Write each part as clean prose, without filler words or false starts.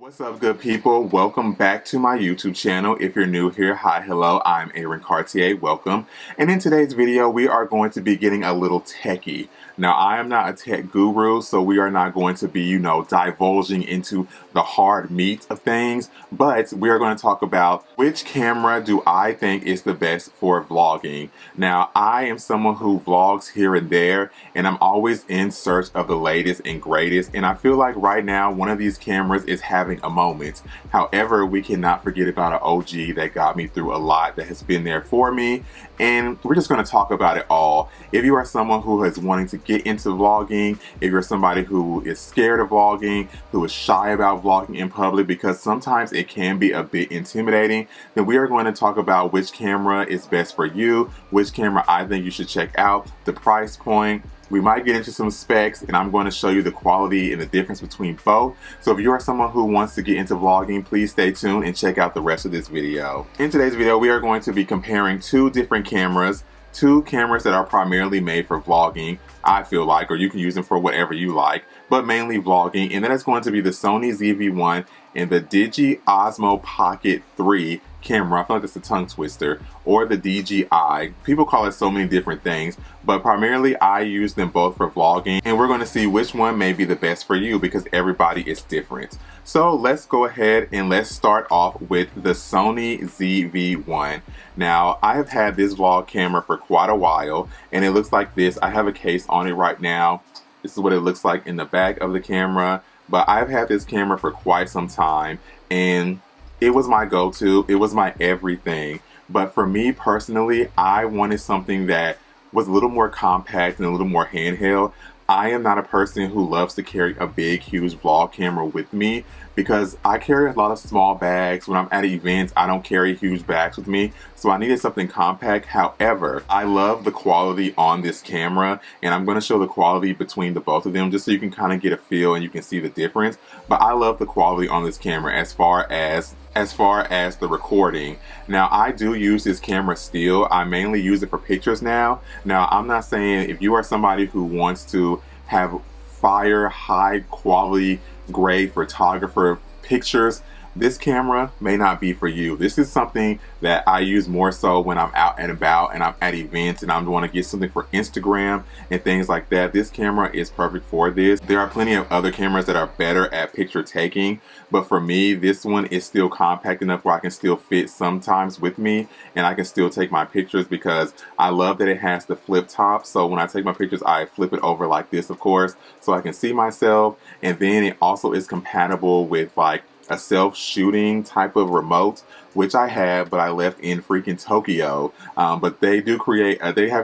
What's up, good people? Welcome back to my YouTube channel. If you're new here, hi, hello, I'm Aaron Cartier. Welcome. And in today's video, we are going to be getting a little techie. Now, I am not a tech guru, so we are not going to be, divulging into the hard meat of things, but we are going to talk about which camera do I think is the best for vlogging. Now, I am someone who vlogs here and there, and I'm always in search of the latest and greatest, and I feel like right now, one of these cameras is having a moment. However, we cannot forget about an OG that got me through a lot, that has been there for me, and we're just going to talk about it all. If you are someone who is wanting to get into vlogging, if you're somebody who is scared of vlogging, who is shy about vlogging in public because sometimes it can be a bit intimidating, then we are going to talk about which camera is best for you, which camera I think you should check out, the price point. We might get into some specs, and I'm going to show you the quality and the difference between both. So if you are someone who wants to get into vlogging, please stay tuned and check out the rest of this video. In today's video, we are going to be comparing two different cameras, two cameras that are primarily made for vlogging, I feel like, or you can use them for whatever you like, but mainly vlogging. And that is going to be the Sony ZV-1 and the DJI Osmo Pocket 3 camera. I feel like that's a tongue twister. Or the DJI. People call it so many different things, but primarily I use them both for vlogging, and we're going to see which one may be the best for you because everybody is different. So let's go ahead and let's start off with the Sony ZV-1. Now, I have had this vlog camera for quite a while, and it looks like this. I have a case on it right now. This is what it looks like in the back of the camera, but I've had this camera for quite some time, and it was my go-to. It was my everything. But for me personally, I wanted something that was a little more compact and a little more handheld. I am not a person who loves to carry a big, huge vlog camera with me because I carry a lot of small bags. When I'm at events, I don't carry huge bags with me, so I needed something compact. However, I love the quality on this camera, and I'm going to show the quality between the both of them just so you can kind of get a feel and you can see the difference. But I love the quality on this camera as far as the recording. Now, I do use this camera still. I mainly use it for pictures now. Now, I'm not saying if you are somebody who wants to have fire, high quality, great photographer pictures, this camera may not be for you. This is something that I use more so when I'm out and about and I'm at events and I want to get something for Instagram and things like that. This camera is perfect for this. There are plenty of other cameras that are better at picture taking, but for me, this one is still compact enough where I can still fit sometimes with me and I can still take my pictures because I love that it has the flip top. So when I take my pictures, I flip it over like this, of course, so I can see myself. And then it also is compatible with like a self-shooting type of remote, which I have, but I left in freaking Tokyo. But they have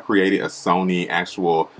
created a Sony actual,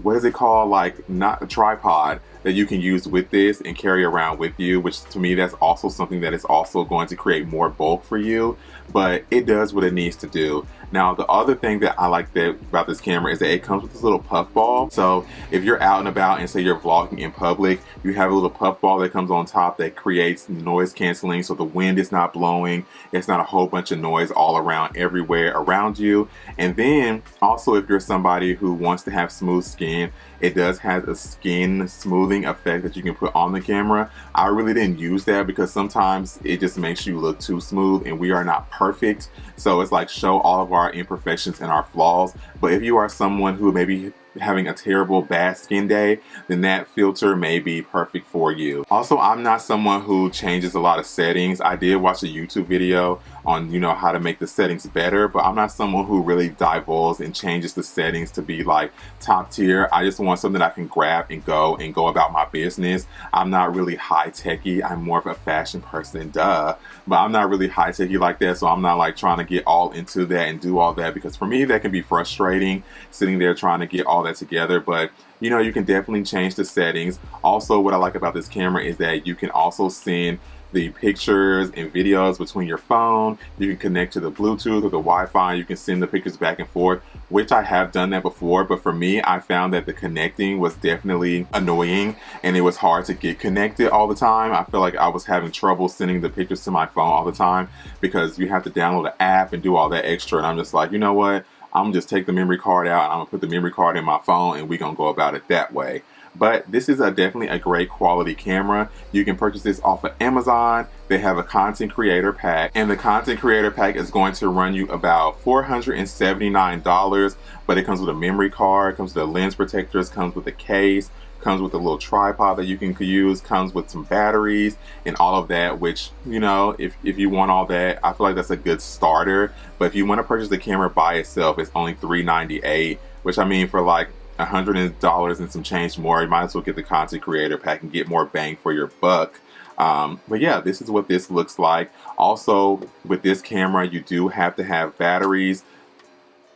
what is it called? Like, not a tripod that you can use with this and carry around with you, which to me, that's also something that is also going to create more bulk for you, but it does what it needs to do. Now, the other thing that I like about this camera is that it comes with this little puff ball. So if you're out and about and say you're vlogging in public, you have a little puff ball that comes on top that creates noise canceling, so the wind is not blowing. It's not a whole bunch of noise all around everywhere around you. And then also, if you're somebody who wants to have smooth skin, it does have a skin smoothing effect that you can put on the camera. I really didn't use that because sometimes it just makes you look too smooth, and we are not perfect. So it's like, show all of our imperfections and our flaws. But if you are someone who may be having a terrible bad skin day, then that filter may be perfect for you. Also, I'm not someone who changes a lot of settings. I did watch a YouTube video on how to make the settings better, but I'm not someone who really divulges and changes the settings to be like top tier. I just want something I can grab and go about my business. I'm not really high techy. I'm more of a fashion person, duh, but I'm not really high techy like that, so I'm not like trying to get all into that and do all that, because for me that can be frustrating sitting there trying to get all that together. But you can definitely change the settings. Also, what I like about this camera is that you can also send the pictures and videos between your phone. You can connect to the Bluetooth or the Wi-Fi. You can send the pictures back and forth, which I have done that before, but for me, I found that the connecting was definitely annoying and it was hard to get connected all the time. I feel like I was having trouble sending the pictures to my phone all the time because you have to download an app and do all that extra, and I'm just like, you know what? I'm gonna just take the memory card out and I'm gonna put the memory card in my phone and we're gonna go about it that way. but this is definitely a great quality camera. You can purchase this off of Amazon. They have a content creator pack, and the content creator pack is going to run you about $479, but it comes with a memory card, comes with a lens protectors, comes with a case, comes with a little tripod that you can use, comes with some batteries and all of that, which, you know, if you want all that, I feel like that's a good starter. But if you want to purchase the camera by itself, it's only $398, which, I mean, for like $100 and some change more, you might as well get the content creator pack and get more bang for your buck. But yeah, this is what this looks like. Also, with this camera, you do have to have batteries.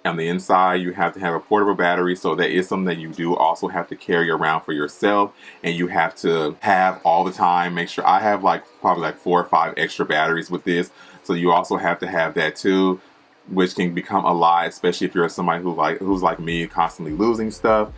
On the inside, you have to have a portable battery, so that is something that you do also have to carry around for yourself, and you have to have all the time. Make sure I have like probably like 4 or 5 extra batteries with this, so you also have to have that too, which can become a lot, especially if you're somebody who's like me, constantly losing stuff.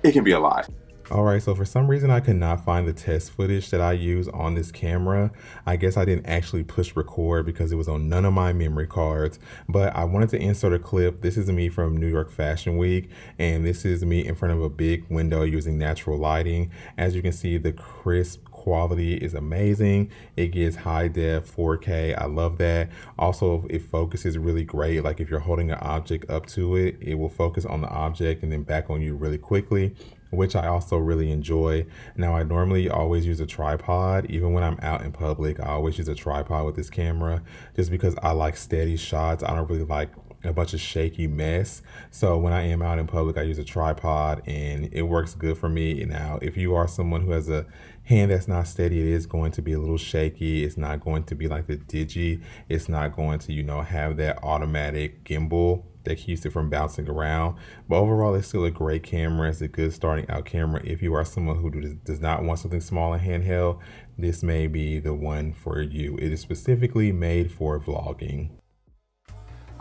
It can be a lot. Alright, so for some reason I could not find the test footage that I use on this camera. I guess I didn't actually push record because it was on none of my memory cards, but I wanted to insert a clip. This is me from New York Fashion Week, and this is me in front of a big window using natural lighting. As you can see, the crisp quality is amazing. It gets high def 4K. I love that. Also, it focuses really great. Like if you're holding an object up to it, it will focus on the object and then back on you really quickly, which I also really enjoy. Now, I normally always use a tripod. Even when I'm out in public, I always use a tripod with this camera just because I like steady shots. I don't really like a bunch of shaky mess. So when I am out in public, I use a tripod and it works good for me. Now, if you are someone who has a hand that's not steady, it is going to be a little shaky. It's not going to be like the Digi. It's not going to, you know, have that automatic gimbal that keeps it from bouncing around. But overall, it's still a great camera. It's a good starting out camera. If you are someone who does not want something small and handheld, this may be the one for you. It is specifically made for vlogging.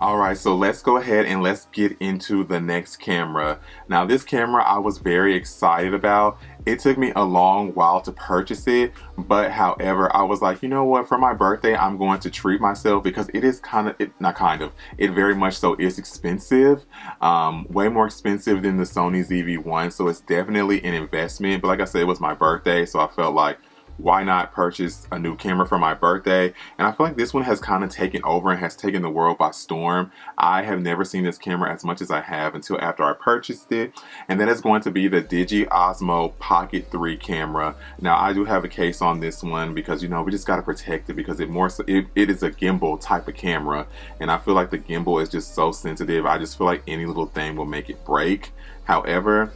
Alright, so let's go ahead and let's get into the next camera. Now, this camera I was very excited about. It took me a long while to purchase it, but however, I was like, you know what, for my birthday, I'm going to treat myself because it is it very much so is expensive. Way more expensive than the Sony ZV-1, so it's definitely an investment. But like I said, it was my birthday, so I felt like, why not purchase a new camera for my birthday? And I feel like this one has kind of taken over and has taken the world by storm. I have never seen this camera as much as I have until after I purchased it. And that is going to be the DJI Osmo Pocket 3 camera. Now, I do have a case on this one because, you know, we just got to protect it because it is a gimbal type of camera. And I feel like the gimbal is just so sensitive. I just feel like any little thing will make it break. However,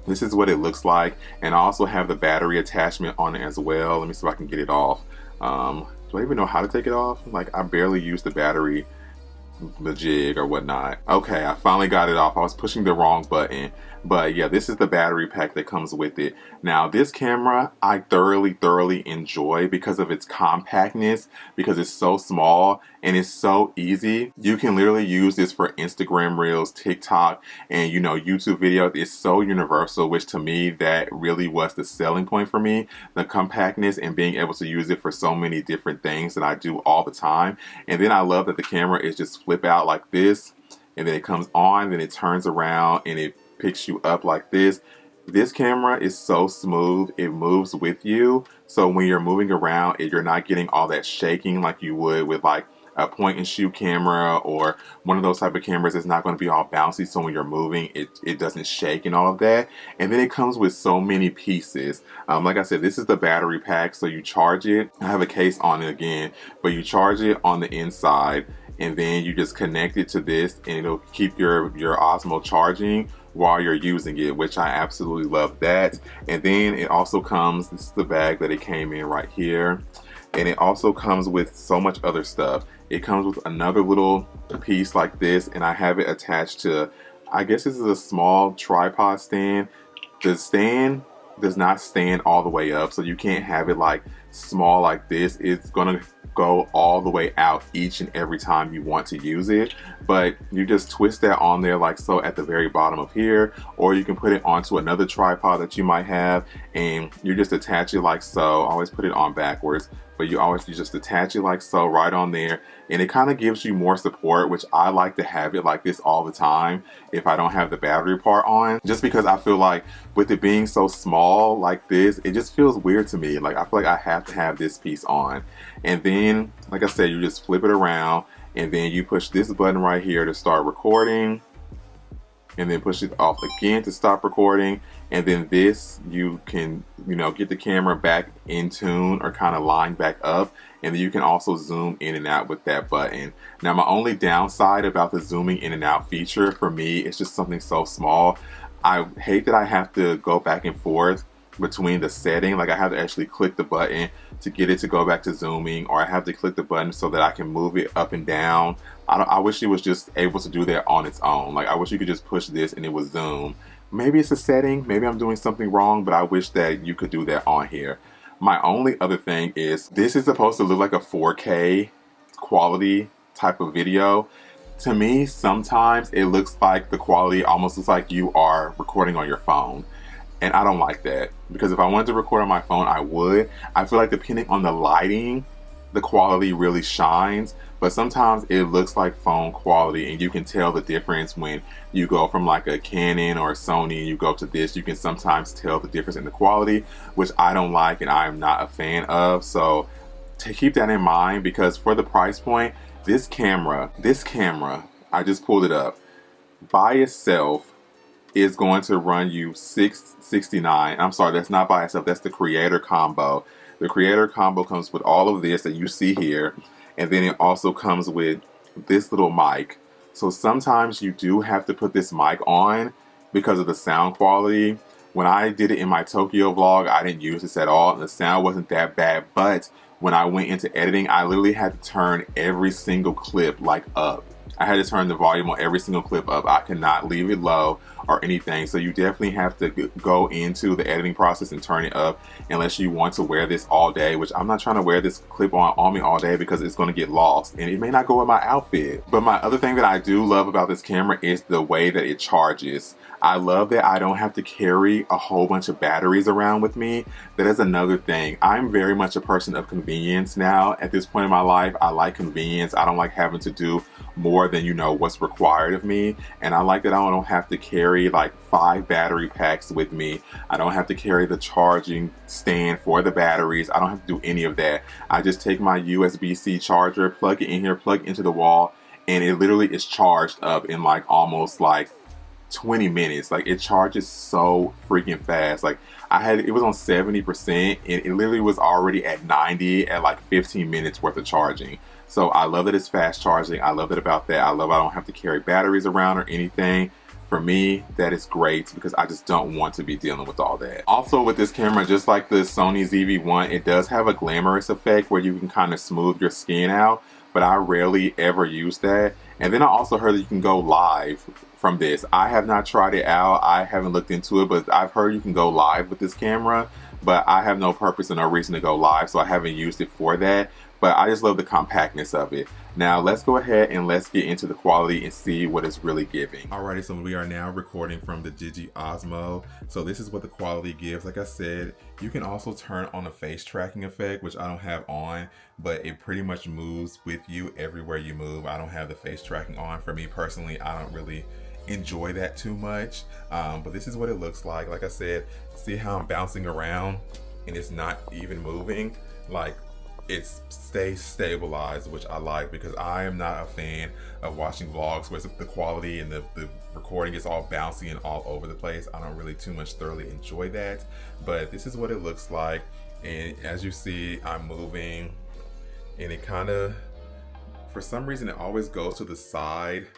this is what it looks like, and I also have the battery attachment on it as well. Let me see if I can get it off. Do I even know how to take it off? Like, I barely use the battery, the jig or whatnot. Okay, I finally got it off. I was pushing the wrong button. But yeah, this is the battery pack that comes with it. Now, this camera I thoroughly enjoy because of its compactness, because it's so small and it's so easy. You can literally use this for Instagram Reels, TikTok, and, you know, YouTube videos. It's so universal, which to me, that really was the selling point for me, the compactness and being able to use it for so many different things that I do all the time. And then I love that the camera is just flip out like this, and then it comes on, then it turns around and it picks you up like this. This camera is so smooth, it moves with you. So when you're moving around, you're not getting all that shaking like you would with like a point and shoot camera or one of those type of cameras. It's not going to be all bouncy, so when you're moving, it doesn't shake and all of that. And then it comes with so many pieces. Like I said, this is the battery pack, so you charge it. I have a case on it again, but you charge it on the inside, and then you just connect it to this, and it'll keep your Osmo charging while you're using it, which I absolutely love that. And then it also comes, this is the bag that it came in right here, and it also comes with so much other stuff. It comes with another little piece like this, and I have it attached to, I guess this is a small tripod stand. The stand does not stand all the way up, so you can't have it like small like this. It's gonna go all the way out each and every time you want to use it, but you just twist that on there like so at the very bottom of here, or you can put it onto another tripod that you might have, and you just attach it like so. Always put it on backwards, but you just attach it like so right on there, and it kind of gives you more support, which I like to have it like this all the time if I don't have the battery part on, just because I feel like with it being so small like this, it just feels weird to me. Like I feel like I have to have this piece on. And then, like I said, you just flip it around, and then you push this button right here to start recording, and then push it off again to stop recording. And then this, you can, get the camera back in tune or kind of line back up. And then you can also zoom in and out with that button. Now, my only downside about the zooming in and out feature for me is just something so small. I hate that I have to go back and forth between the setting. Like I have to actually click the button to get it to go back to zooming, or I have to click the button so that I can move it up and down. I wish it was just able to do that on its own. Like I wish you could just push this and it would zoom. Maybe it's a setting, maybe I'm doing something wrong, but I wish that you could do that on here. My only other thing is this is supposed to look like a 4K quality type of video. To me, sometimes it looks like the quality almost looks like you are recording on your phone. And I don't like that, because if I wanted to record on my phone, I would. I feel like depending on the lighting, the quality really shines, but sometimes it looks like phone quality, and you can tell the difference when you go from like a Canon or a Sony and you go to this. You can sometimes tell the difference in the quality, which I don't like and I'm not a fan of. So to keep that in mind, because for the price point, this camera, I just pulled it up, by itself is going to run you $669. I'm sorry, that's not by itself, that's the creator combo. The creator combo comes with all of this that you see here, and then it also comes with this little mic. So sometimes you do have to put this mic on because of the sound quality. When I did it in my Tokyo vlog, I didn't use this at all, and the sound wasn't that bad, but when I went into editing, I literally had to turn every single clip like up. I had to turn the volume on every single clip up. I cannot leave it low or anything. So you definitely have to go into the editing process and turn it up, unless you want to wear this all day, which I'm not trying to wear this clip on me all day because it's going to get lost and it may not go with my outfit. But my other thing that I do love about this camera is the way that it charges. I love that I don't have to carry a whole bunch of batteries around with me. That is another thing. I'm very much a person of convenience now. At this point in my life, I like convenience. I don't like having to do more than what's required of me. And I like that I don't have to carry like 5 battery packs with me. I don't have to carry the charging stand for the batteries. I don't have to do any of that. I just take my USB-C charger, plug it in here, plug it into the wall, and it literally is charged up in like almost like 20 minutes. Like it charges so freaking fast. Like it was on 70% and it literally was already at 90 at like 15 minutes worth of charging. So I love that it's fast charging. I love it about that. I love I don't have to carry batteries around or anything. For me, that is great because I just don't want to be dealing with all that. Also with this camera, just like the Sony ZV-1, it does have a glamorous effect where you can kind of smooth your skin out, but I rarely ever use that. And then I also heard that you can go live from this. I have not tried it out. I haven't looked into it, but I've heard you can go live with this camera, but I have no purpose and no reason to go live, so I haven't used it for that. But I just love the compactness of it. Now let's go ahead and let's get into the quality and see what it's really giving. Alrighty, so we are now recording from the DJI Osmo. So this is what the quality gives. Like I said, you can also turn on a face tracking effect, which I don't have on, but it pretty much moves with you everywhere you move. I don't have the face tracking on. For me personally, I don't really enjoy that too much, but this is what it looks like. Like I said, see how I'm bouncing around and it's not even moving. Like it stays stabilized, which I like because I am not a fan of watching vlogs where the quality and the recording is all bouncy and all over the place. I don't really too much thoroughly enjoy that, but this is what it looks like. And as you see, I'm moving and it kind of, for some reason, it always goes to the side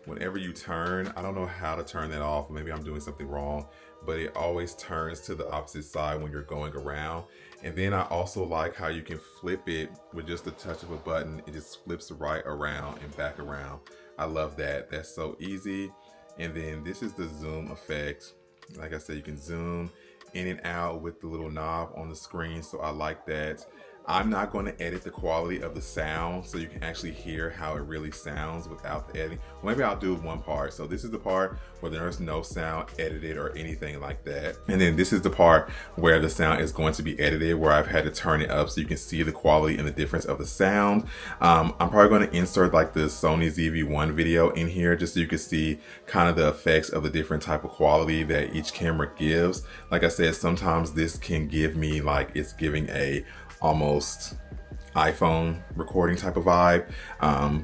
whenever you turn. I don't know how to turn that off. Maybe I'm doing something wrong, but it always turns to the opposite side when you're going around. And then I also like how you can flip it with just the touch of a button. It just flips right around and back around. I love that. That's so easy. And then this is the zoom effect. Like I said, you can zoom in and out with the little knob on the screen, so I like that. I'm not going to edit the quality of the sound so you can actually hear how it really sounds without the editing. Well, maybe I'll do one part. So this is the part where there's no sound edited or anything like that. And then this is the part where the sound is going to be edited, where I've had to turn it up so you can see the quality and the difference of the sound. I'm probably going to insert like the Sony ZV-1 video in here just so you can see kind of the effects of the different type of quality that each camera gives. Like I said, sometimes this can give me like it's giving a almost iPhone recording type of vibe.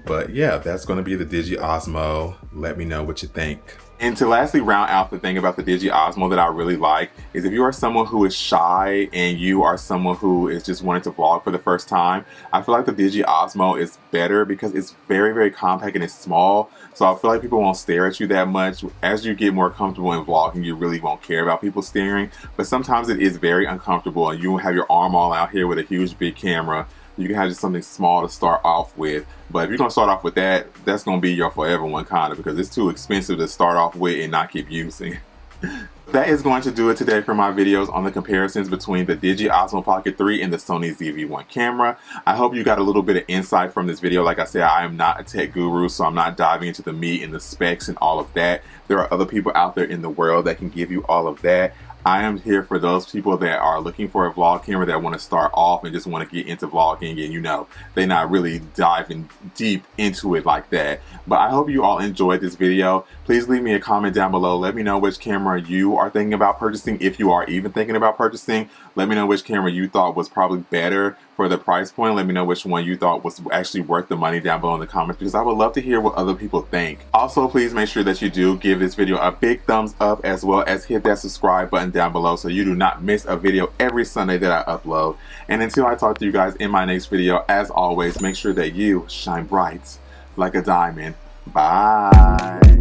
But yeah, that's going to be the DJI Osmo. Let me know what you think. And to lastly round out the thing about the DJI Osmo that I really like is if you are someone who is shy and you are someone who is just wanting to vlog for the first time, I feel like the DJI Osmo is better because it's very, very compact and it's small. So I feel like people won't stare at you that much. As you get more comfortable in vlogging, you really won't care about people staring. But sometimes it is very uncomfortable and you will have your arm all out here with a huge big camera. You can have just something small to start off with. But if you're going to start off with that, that's going to be your forever one kind of, because it's too expensive to start off with and not keep using. That is going to do it today for my videos on the comparisons between the DJI Osmo Pocket 3 and the Sony ZV-1 camera. I hope you got a little bit of insight from this video. Like I said, I am not a tech guru, so I'm not diving into the meat and the specs and all of that. There are other people out there in the world that can give you all of that. I am here for those people that are looking for a vlog camera that want to start off and just want to get into vlogging, and you know, they're not really diving deep into it like that. But I hope you all enjoyed this video. Please leave me a comment down below. Let me know which camera you are thinking about purchasing, if you are even thinking about purchasing. Let me know which camera you thought was probably better for the price point. Let me know which one you thought was actually worth the money down below in the comments, because I would love to hear what other people think. Also, please make sure that you do give this video a big thumbs up, as well as hit that subscribe button down below so you do not miss a video every Sunday that I upload. And until I talk to you guys in my next video, as always, make sure that you shine bright like a diamond. Bye.